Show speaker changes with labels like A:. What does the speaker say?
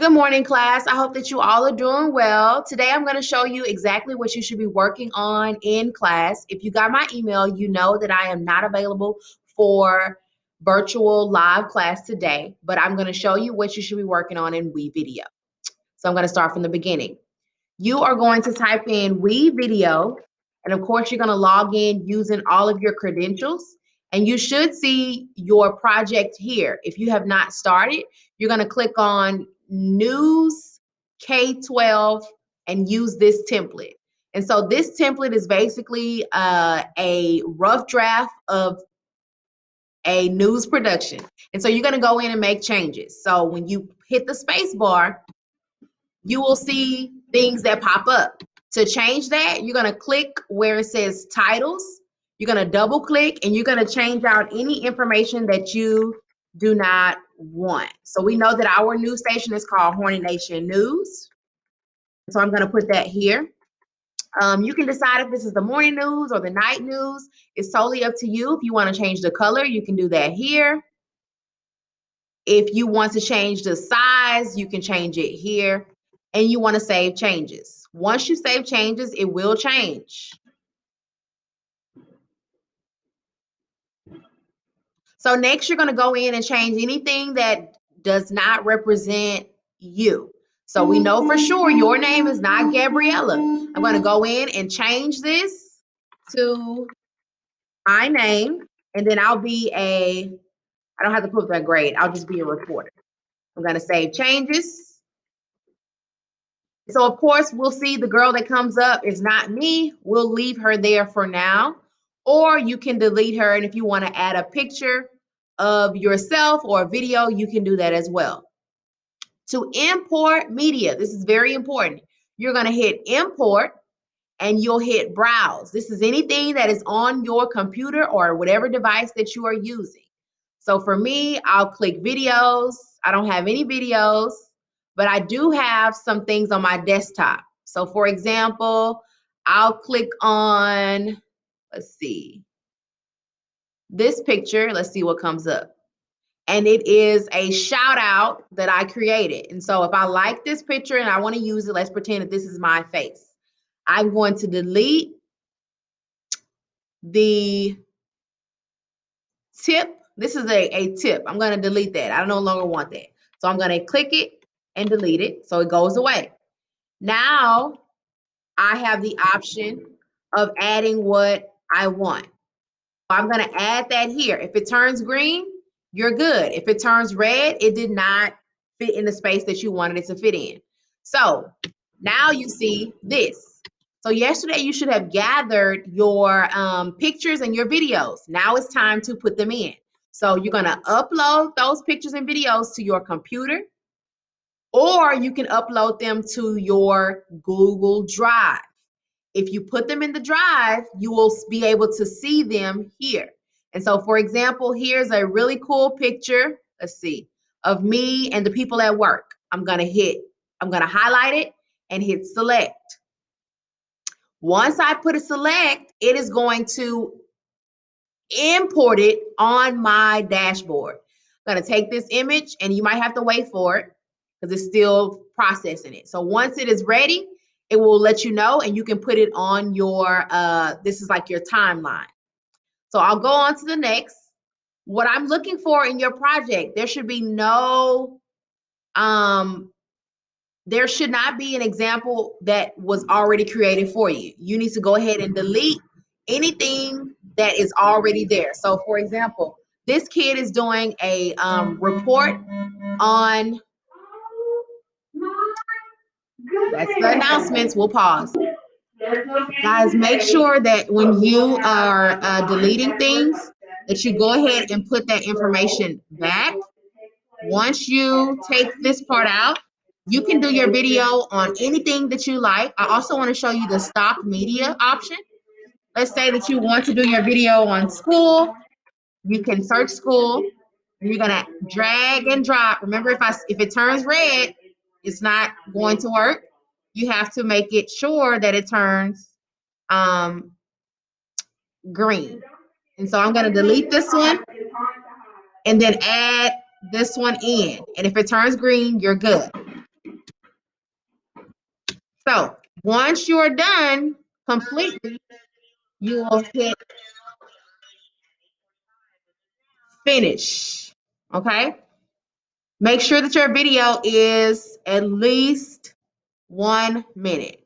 A: Good morning, class. I hope that you all are doing well. Today, I'm going to show you exactly what you should be working on in class. If you got my email, you know that I am not available for virtual live class today, but I'm going to show you what you should be working on in WeVideo. So I'm going to start from the beginning. You are going to type in WeVideo, and of course, you're going to log in using all of your credentials. And you should see your project here. If you have not started, you're going to click on News K-12 and use this template. And so this template is basically a rough draft of a news production. And so you're going to go in and make changes. So when you hit the space bar, you will see things that pop up. To change that, you're going to click where it says titles. You're going to double click and you're going to change out any information that you do not want. So we know that our news station is called Hornet Nation News. So I'm going to put that here. You can decide if this is the morning news or the night news. It's totally up to you. If you want to change the color, you can do that here. If you want to change the size, you can change it here. And you want to save changes. Once you save changes, it will change. So next, you're going to go in and change anything that does not represent you. So we know for sure your name is not Gabriella. I'm going to go in and change this to my name, and then I'll be I don't have to put that grade. I'll just be a reporter. I'm going to save changes. So of course, we'll see the girl that comes up is not me. We'll leave her there for now. Or you can delete her. And if you want to add a picture of yourself or a video, you can do that as well. To import media, this is very important. You're going to hit import and you'll hit browse. This is anything that is on your computer or whatever device that you are using. So for me, I'll click videos. I don't have any videos, but I do have some things on my desktop. So for example, I'll click on, let's see, this picture. Let's see what comes up. And it is a shout out that I created. And so if I like this picture and I want to use it, let's pretend that this is my face. I'm going to delete the tip. This is a tip. I'm going to delete that. I no longer want that. So I'm going to click it and delete it. So it goes away. Now I have the option of adding what I want. I'm going to add that here. If it turns green, you're good. If it turns red, it did not fit in the space that you wanted it to fit in. So now you see this. So yesterday you should have gathered your pictures and your videos. Now it's time to put them in. So you're going to upload those pictures and videos to your computer, or you can upload them to your Google Drive. If you put them in the drive, you will be able to see them here. And so, for example, here's a really cool picture, let's see, of me and the people at work. I'm going to highlight it and hit select. Once I put a select, it is going to import it on my dashboard. I'm going to take this image, and you might have to wait for it because it's still processing it. So once it is ready, it will let you know, and you can put it on your, this is like your timeline. So I'll go on to the next. What I'm looking for in your project, there should be no, there should not be an example that was already created for you. You need to go ahead and delete anything that is already there. So for example, this kid is doing a report on, that's the announcements, we'll pause. Guys, make sure that when you are deleting things, that you go ahead and put that information back. Once you take this part out, you can do your video on anything that you like. I also want to show you the stock media option. Let's say that you want to do your video on school. You can search school. You're gonna drag and drop. Remember, if it turns red, it's not going to work. You have to make it sure that it turns green. And so I'm gonna delete this one and then add this one in. And if it turns green, you're good. So once you're done completely, you will hit finish. Okay. Make sure that your video is at least 1 minute.